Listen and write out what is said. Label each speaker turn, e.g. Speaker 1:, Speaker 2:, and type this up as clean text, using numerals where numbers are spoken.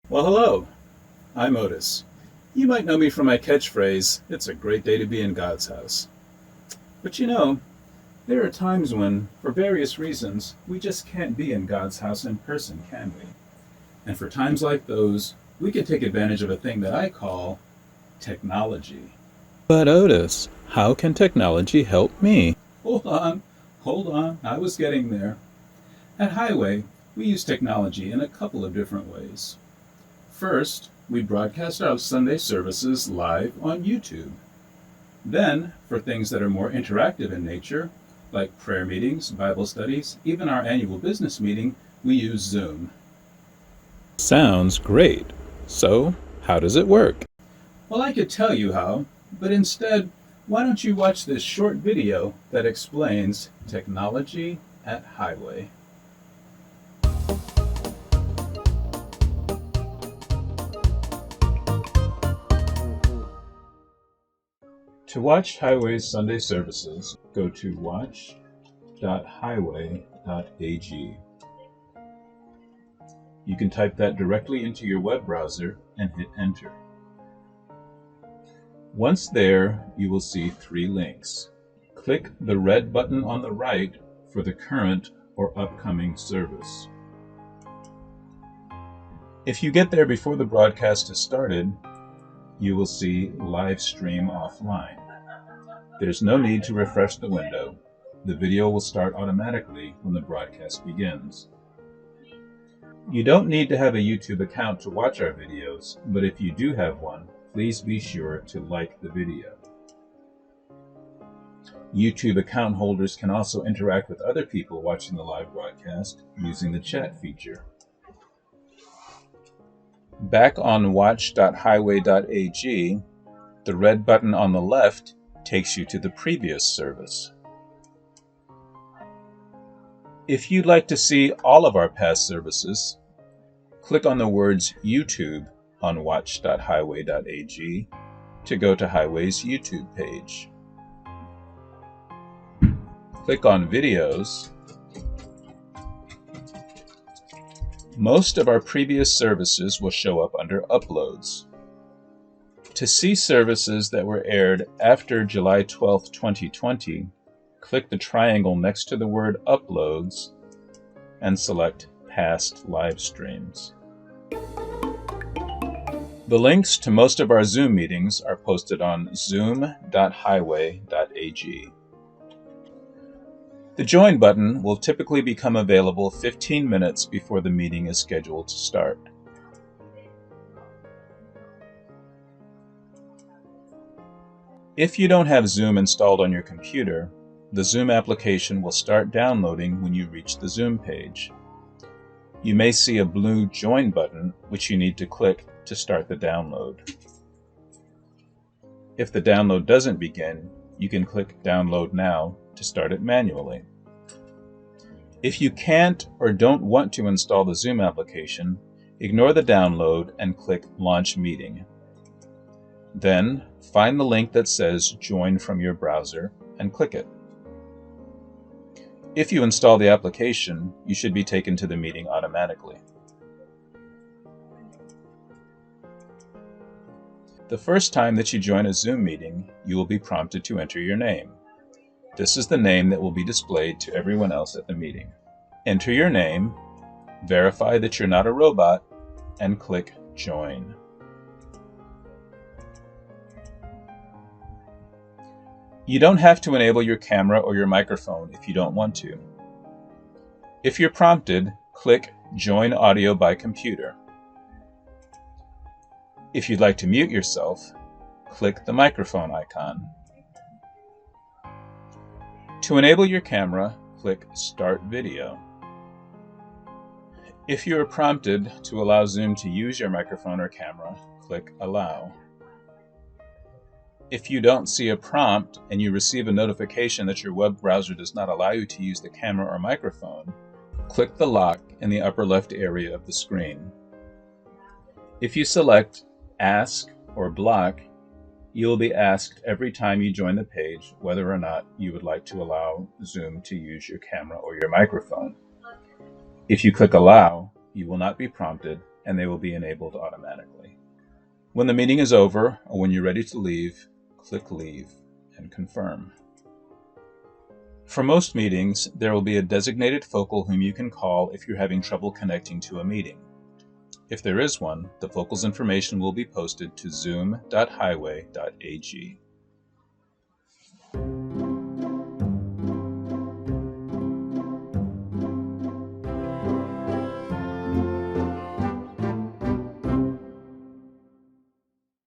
Speaker 1: Well, hello, I'm Otis. You might know me from my catchphrase, "It's a great day to be in God's house." But there are times when, for various reasons, we just can't be in God's house in person, can we? And for times like those, we can take advantage of a thing that I call technology.
Speaker 2: But Otis, how can technology help me?
Speaker 1: Hold on, hold on, I was getting there. At Highway, we use technology in a couple of different ways. First, we broadcast our Sunday services live on YouTube. Then, for things that are more interactive in nature, like prayer meetings, Bible studies, even our annual business meeting, we use Zoom.
Speaker 2: Sounds great. So, how does it work?
Speaker 1: Well, I could tell you how, but instead, why don't you watch this short video that explains technology at Highway? To watch Highway's Sunday services, go to watch.highway.ag. You can type that directly into your web browser and hit enter. Once there, you will see three links. Click the red button on the right for the current or upcoming service. If you get there before the broadcast has started, you will see live stream offline. There's no need to refresh the window. The video will start automatically when the broadcast begins. You don't need to have a YouTube account to watch our videos, but if you do have one, please be sure to like the video. YouTube account holders can also interact with other people watching the live broadcast using the chat feature. Back on watch.highway.ag, the red button on the left takes you to the previous service. If you'd like to see all of our past services, click on the words YouTube on watch.highway.ag to go to Highway's YouTube page. Click on Videos. Most of our previous services will show up under Uploads. To see services that were aired after July 12, 2020, click the triangle next to the word Uploads and select Past Live Streams. The links to most of our Zoom meetings are posted on zoom.highway.ag. The Join button will typically become available 15 minutes before the meeting is scheduled to start. If you don't have Zoom installed on your computer, the Zoom application will start downloading when you reach the Zoom page. You may see a blue Join button, which you need to click to start the download. If the download doesn't begin, you can click Download Now to start it manually. If you can't or don't want to install the Zoom application, ignore the download and click Launch Meeting. Then, find the link that says Join from your browser and click it. If you install the application, you should be taken to the meeting automatically. The first time that you join a Zoom meeting, you will be prompted to enter your name. This is the name that will be displayed to everyone else at the meeting. Enter your name, verify that you're not a robot, and click Join. You don't have to enable your camera or your microphone if you don't want to. If you're prompted, click Join Audio by Computer. If you'd like to mute yourself, click the microphone icon. To enable your camera, click Start Video. If you are prompted to allow Zoom to use your microphone or camera, click Allow. If you don't see a prompt and you receive a notification that your web browser does not allow you to use the camera or microphone, click the lock in the upper left area of the screen. If you select Ask or Block, you will be asked every time you join the page whether or not you would like to allow Zoom to use your camera or your microphone. If you click Allow, you will not be prompted and they will be enabled automatically. When the meeting is over, or when you're ready to leave, click Leave and confirm. For most meetings, there will be a designated focal whom you can call if you're having trouble connecting to a meeting. If there is one, the focal's information will be posted to zoom.highway.ag.